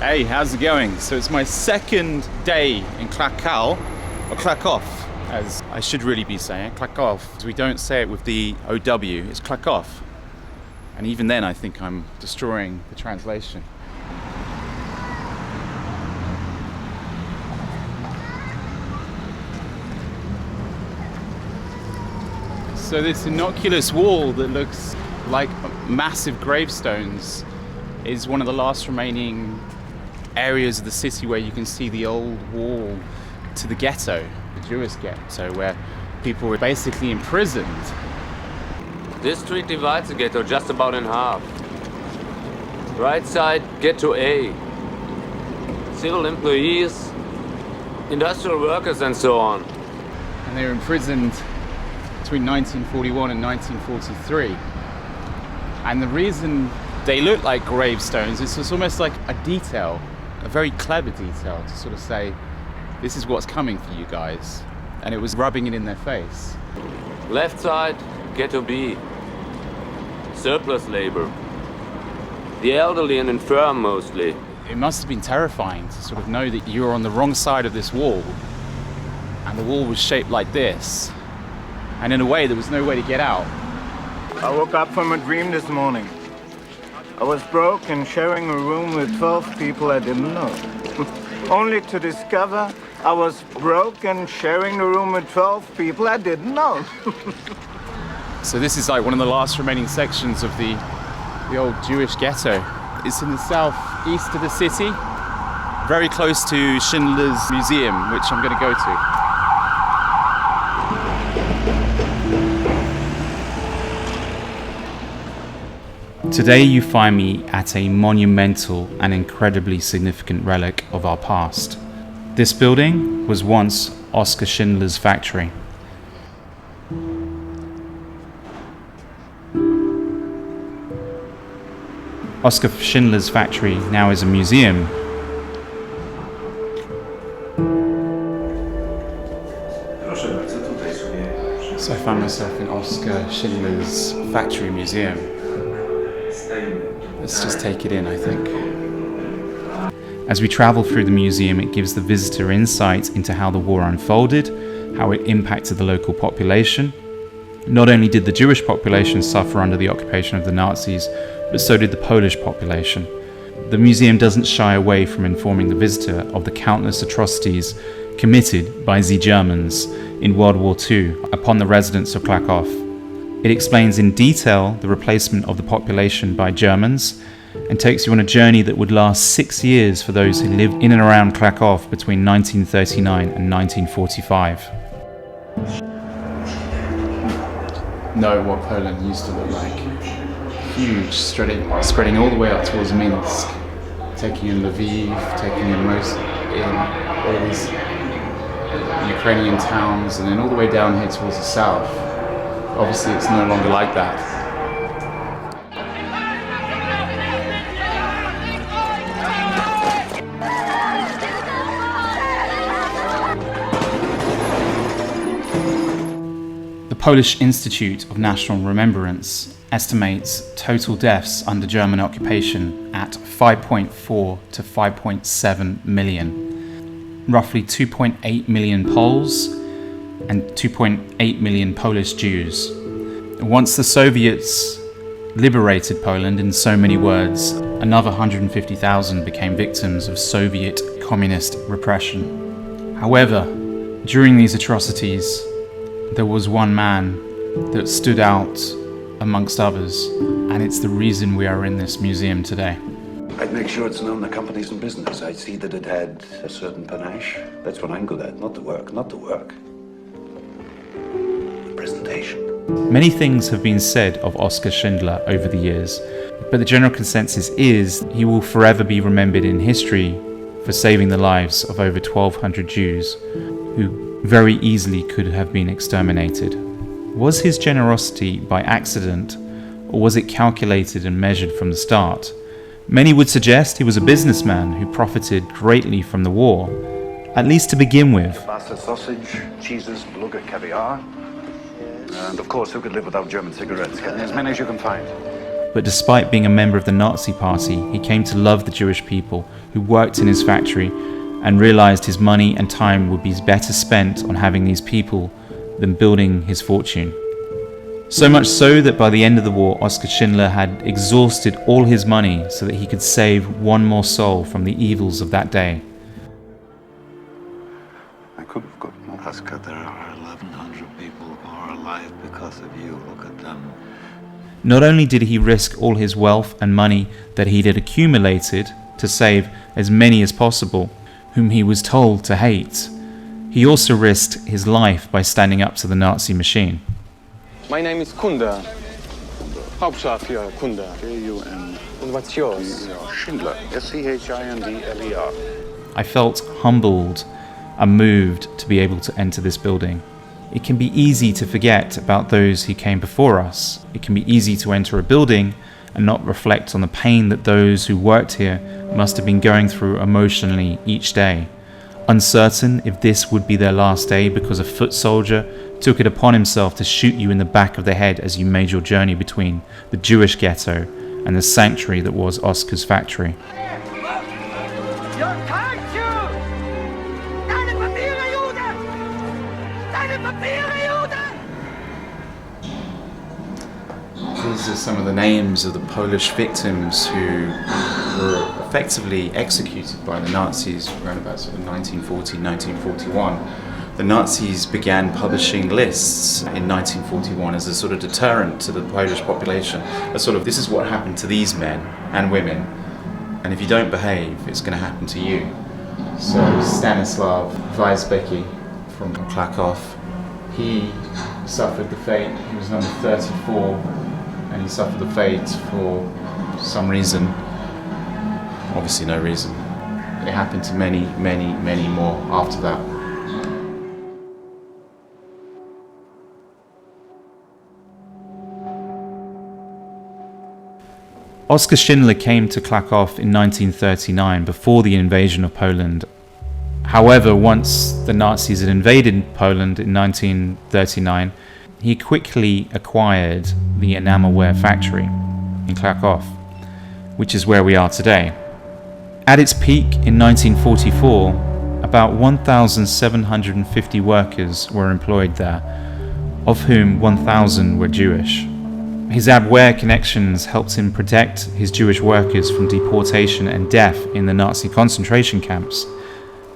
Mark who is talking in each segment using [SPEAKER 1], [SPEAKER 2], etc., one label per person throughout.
[SPEAKER 1] Hey, how's it going? So it's my second day in Krakow, or Krakow, as I should really be saying, Krakow. We don't say it with the OW, it's Krakow. And even then I think I'm destroying the translation. So this innocuous wall that looks like massive gravestones is one of the last remaining areas of the city where you can see the old wall to the ghetto, the Jewish ghetto, where people were basically imprisoned.
[SPEAKER 2] This street divides the ghetto just about in half. Right side, Ghetto A. Civil employees, industrial workers and so on.
[SPEAKER 1] And they were imprisoned between 1941 and 1943. And the reason they look like gravestones is it's almost like a detail, a very clever detail to sort of say, this is what's coming for you guys. And it was rubbing it in their face.
[SPEAKER 2] Left side, Ghetto B. Surplus labor. The elderly and infirm mostly.
[SPEAKER 1] It must have been terrifying to sort of know that you were on the wrong side of this wall. And the wall was shaped like this. And in a way, there was no way to get out.
[SPEAKER 3] I woke up from a dream this morning. I was broke and sharing a room with 12 people I didn't know. Only to discover I was broke and sharing a room with 12 people I didn't know.
[SPEAKER 1] So this is like one of the last remaining sections of the old Jewish ghetto. It's in the southeast of the city, very close to Schindler's Museum, which I'm going to go to. Today you find me at a monumental and incredibly significant relic of our past. This building was once Oskar Schindler's factory. Oskar Schindler's factory now is a museum. So I found myself in Oskar Schindler's factory museum. Let's just take it in, I think. As we travel through the museum, it gives the visitor insight into how the war unfolded, how it impacted the local population. Not only did the Jewish population suffer under the occupation of the Nazis, but so did the Polish population. The museum doesn't shy away from informing the visitor of the countless atrocities committed by the Germans in World War II upon the residents of Krakow. It explains in detail the replacement of the population by Germans and takes you on a journey that would last 6 years for those who lived in and around Krakow between 1939 and 1945. Know what Poland used to look like. Huge, spreading all the way up towards Minsk, taking in Lviv, taking in all these Ukrainian towns, and then all the way down here towards the south. Obviously it's no longer like that. The Polish Institute of National Remembrance estimates total deaths under German occupation at 5.4 to 5.7 million. Roughly 2.8 million Poles and 2.8 million Polish Jews. Once the Soviets liberated Poland, in so many words, another 150,000 became victims of Soviet communist repression. However, during these atrocities, there was one man that stood out amongst others, and it's the reason we are in this museum today.
[SPEAKER 4] I'd make sure it's known the company's in business. I'd see that it had a certain panache. That's what I'm good at, not the work. Presentation.
[SPEAKER 1] Many things have been said of Oskar Schindler over the years, but the general consensus is he will forever be remembered in history for saving the lives of over 1,200 Jews who very easily could have been exterminated. Was his generosity by accident, or was it calculated and measured from the start? Many would suggest he was a businessman who profited greatly from the war, at least to begin with.
[SPEAKER 4] Pasta, sausage, cheeses, beluga, caviar. And of course, who could live without German cigarettes? Get as many as you can find.
[SPEAKER 1] but despite being a member of the Nazi Party, he came to love the Jewish people who worked in his factory and realized his money and time would be better spent on having these people than building his fortune. So much so that by the end of the war, Oskar Schindler had exhausted all his money so that he could save one more soul from the evils of that day.
[SPEAKER 4] I could have gotten more.
[SPEAKER 5] Oskar, there are 1,100 people who are alive because of you. Look at them.
[SPEAKER 1] Not only did he risk all his wealth and money that he had accumulated to save as many as possible, whom he was told to hate, he also risked his life by standing up to the Nazi machine.
[SPEAKER 6] My name is Kunda. Hauptscharführer Kunda.
[SPEAKER 4] K-U-N.
[SPEAKER 6] And what's yours?
[SPEAKER 4] Schindler. S-C-H-I-N-D-L-E-R.
[SPEAKER 1] I felt humbled and moved to be able to enter this building. It can be easy to forget about those who came before us. It can be easy to enter a building and not reflect on the pain that those who worked here must have been going through emotionally each day. Uncertain if this would be their last day because a foot soldier took it upon himself to shoot you in the back of the head as you made your journey between the Jewish ghetto and the sanctuary that was Oskar's factory. These are some of the names of the Polish victims who were effectively executed by the Nazis around about sort of 1940, 1941. The Nazis began publishing lists in 1941 as a sort of deterrent to the Polish population. This is what happened to these men and women, and if you don't behave, it's going to happen to you. So Stanislav Weisbecki from Krakow, he suffered the fate. He was number 34, and he suffered the fate for some reason. Obviously no reason. It happened to many, many, many more after that. Oskar Schindler came to Krakow in 1939 before the invasion of Poland. However, once the Nazis had invaded Poland in 1939, he quickly acquired the enamelware factory in Krakow, which is where we are today. At its peak in 1944, about 1,750 workers were employed there, of whom 1,000 were Jewish. His adware connections helped him protect his Jewish workers from deportation and death in the Nazi concentration camps.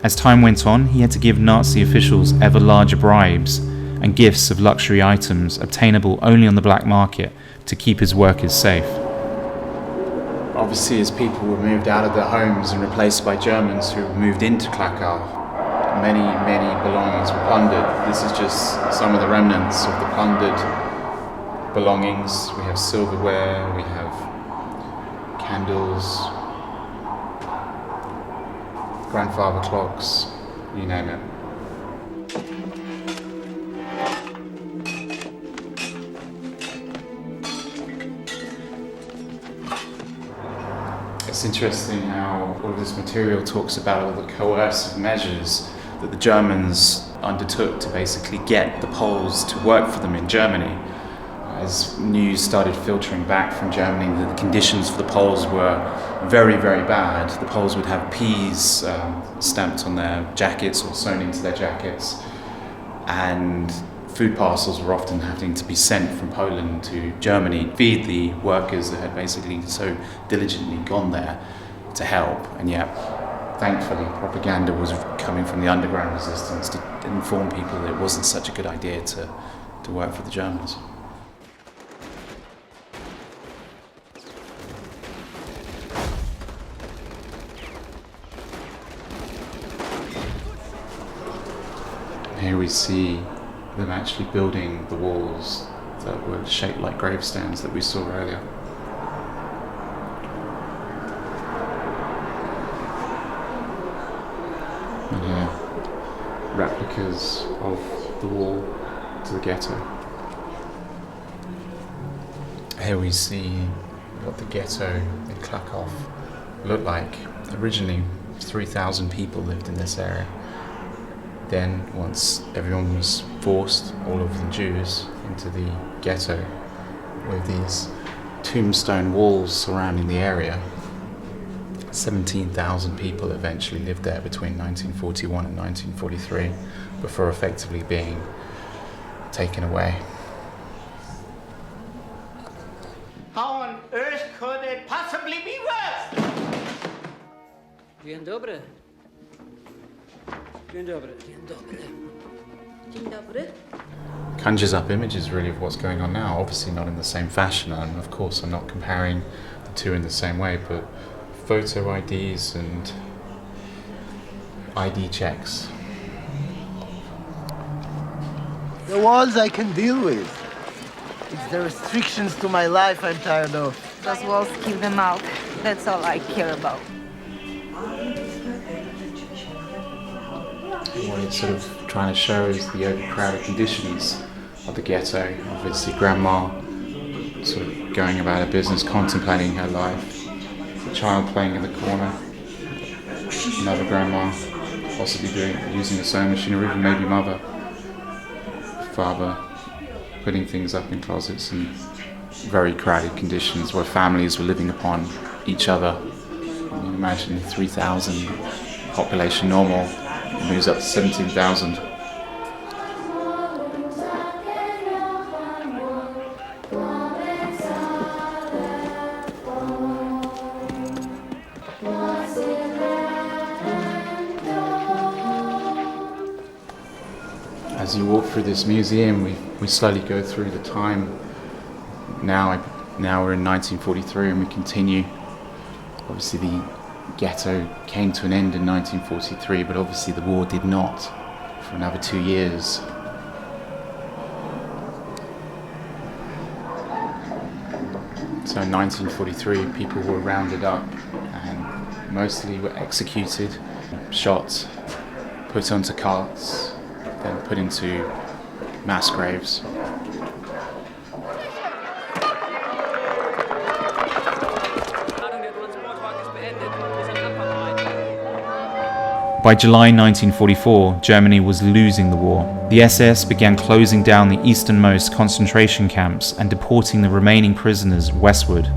[SPEAKER 1] As time went on, he had to give Nazi officials ever larger bribes and gifts of luxury items obtainable only on the black market to keep his workers safe. Obviously, as people were moved out of their homes and replaced by Germans who moved into Krakow, many, many belongings were plundered. This is just some of the remnants of the plundered belongings. We have silverware, we have candles, grandfather clocks, you name it. It's interesting how all of this material talks about all the coercive measures that the Germans undertook to basically get the Poles to work for them in Germany. As news started filtering back from Germany that the conditions for the Poles were very, very bad, the Poles would have peas stamped on their jackets or sewn into their jackets, and food parcels were often having to be sent from Poland to Germany to feed the workers that had basically so diligently gone there to help. And yet, thankfully, propaganda was coming from the underground resistance to inform people that it wasn't such a good idea to work for the Germans. Here we see them actually building the walls that were shaped like gravestones that we saw earlier. And here, replicas of the wall to the ghetto. Here we see what the ghetto in Krakow looked like. Originally, 3,000 people lived in this area. Then, once everyone was forced, all of them Jews, into the ghetto with these tombstone walls surrounding the area. 17,000 people eventually lived there between 1941 and 1943 before effectively being taken away.
[SPEAKER 3] How on earth could it possibly be worse?
[SPEAKER 7] Dzień dobry. Dzień dobry. Dzień dobry. Dzień dobry.
[SPEAKER 1] Conjures up images really of what's going on now, obviously not in the same fashion, and of course I'm not comparing the two in the same way, but photo IDs and ID checks.
[SPEAKER 8] The walls I can deal with. It's the restrictions to my life I'm tired of.
[SPEAKER 9] Those walls keep them out. That's all I care about.
[SPEAKER 1] What it's sort of trying to show is the overcrowded conditions of the ghetto. Obviously grandma sort of going about her business, contemplating her life. The child playing in the corner. Another grandma possibly using a sewing machine, or even maybe mother. Father putting things up in closets, and very crowded conditions where families were living upon each other. I mean, imagine 3,000 population normal, it moves up to 17,000. As you walk through this museum, we slowly go through the time. Now we're in 1943 and we continue. Obviously the ghetto came to an end in 1943, but obviously the war did not for another 2 years. So in 1943 people were rounded up and mostly were executed, shot, put onto carts, then put into mass graves. By July 1944, Germany was losing the war. The SS began closing down the easternmost concentration camps and deporting the remaining prisoners westward.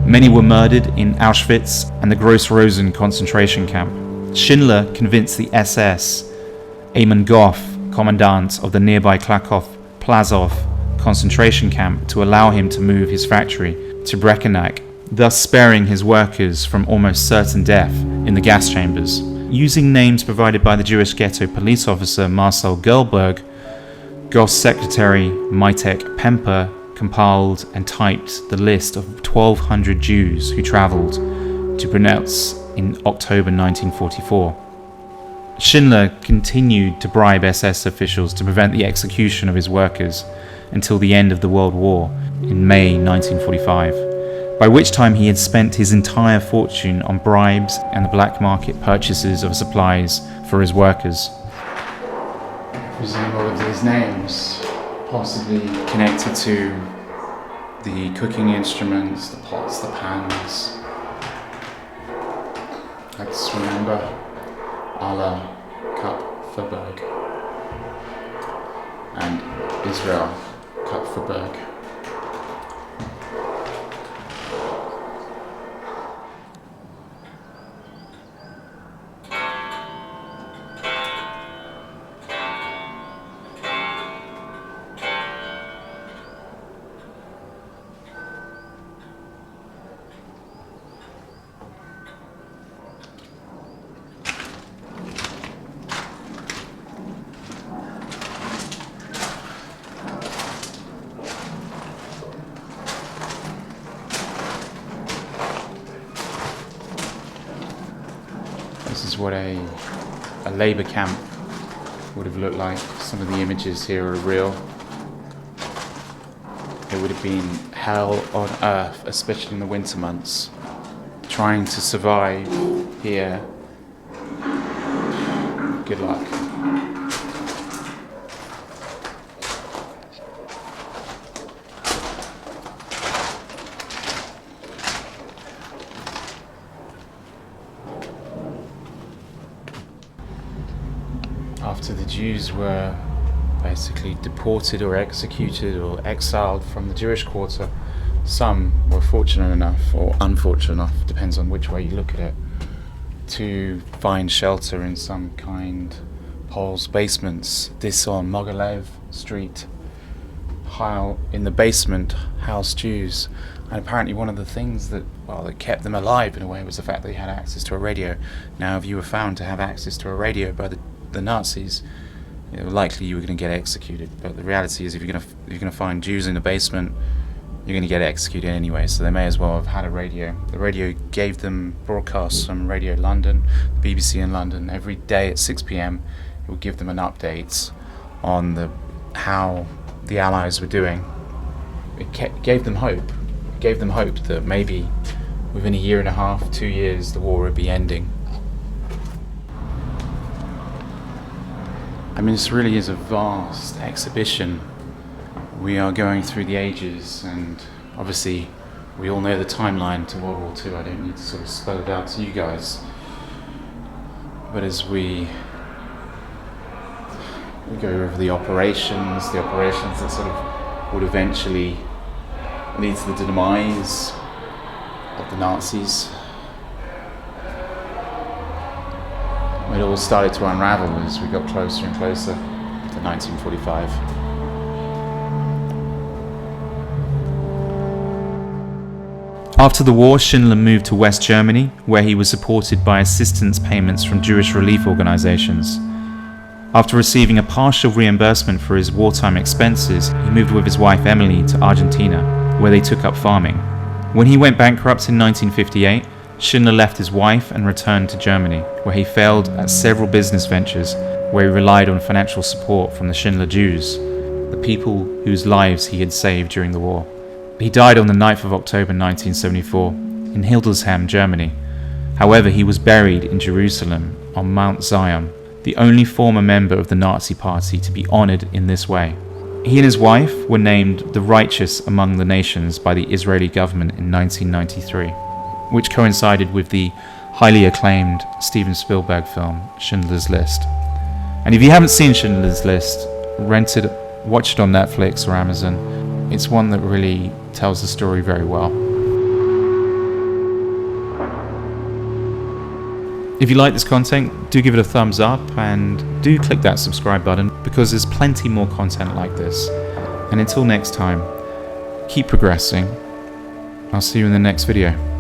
[SPEAKER 1] Many were murdered in Auschwitz and the Gross-Rosen concentration camp. Schindler convinced the SS Eamon Goff, commandant of the nearby Krakow Poland concentration camp, to allow him to move his factory to Protectorate, thus sparing his workers from almost certain death in the gas chambers. Using names provided by the Jewish ghetto police officer Marcel Gerlberg, Goff's secretary Maitek Pemper compiled and typed the list of 1,200 Jews who travelled to Brunetz in October 1944. Schindler continued to bribe SS officials to prevent the execution of his workers until the end of the World War in May 1945, by which time he had spent his entire fortune on bribes and the black market purchases of supplies for his workers. I presume all of these names possibly connected to the cooking instruments, the pots, the pans. Let's remember Allah Kupferberg and Israel Kupferberg. This is what a labour camp would have looked like. Some of the images here are real. It would have been hell on earth, especially in the winter months. Trying to survive here. Good luck. After the Jews were basically deported or executed or exiled from the Jewish quarter, Some were fortunate enough, or unfortunate enough, depends on which way you look at it, to find shelter in some kind Poles' basements. This on Mogilev Street, how in the basement housed Jews. And apparently one of the things that kept them alive in a way was the fact that they had access to a radio. Now if you were found to have access to a radio by the Nazis, likely you were going to get executed. But the reality is if you're going to find Jews in the basement, you're going to get executed anyway, so they may as well have had a radio. The radio gave them broadcasts from Radio London, BBC in London. Every day at 6 p.m. it would give them an update on how the Allies were doing. It gave them hope. It gave them hope that maybe within a year and a half, 2 years, the war would be ending. I mean, this really is a vast exhibition. We are going through the ages, and obviously we all know the timeline to World War II. I don't need to sort of spell it out to you guys. But as we go over the operations that sort of would eventually lead to the demise of the Nazis, it all started to unravel as we got closer and closer to 1945. After the war, Schindler moved to West Germany, where he was supported by assistance payments from Jewish relief organizations. After receiving a partial reimbursement for his wartime expenses, he moved with his wife Emily to Argentina, where they took up farming. When he went bankrupt in 1958, Schindler left his wife and returned to Germany, where he failed at several business ventures, where he relied on financial support from the Schindler Jews, the people whose lives he had saved during the war. He died on the 9th of October 1974 in Hildesheim, Germany. However, he was buried in Jerusalem on Mount Zion, the only former member of the Nazi Party to be honored in this way. He and his wife were named the righteous among the nations by the Israeli government in 1993, which coincided with the highly acclaimed Steven Spielberg film Schindler's List. And if you haven't seen Schindler's List, rent it, watch it on Netflix or Amazon. It's one that really tells the story very well. If you like this content, do give it a thumbs up and do click that subscribe button, because there's plenty more content like this. And until next time, keep progressing. I'll see you in the next video.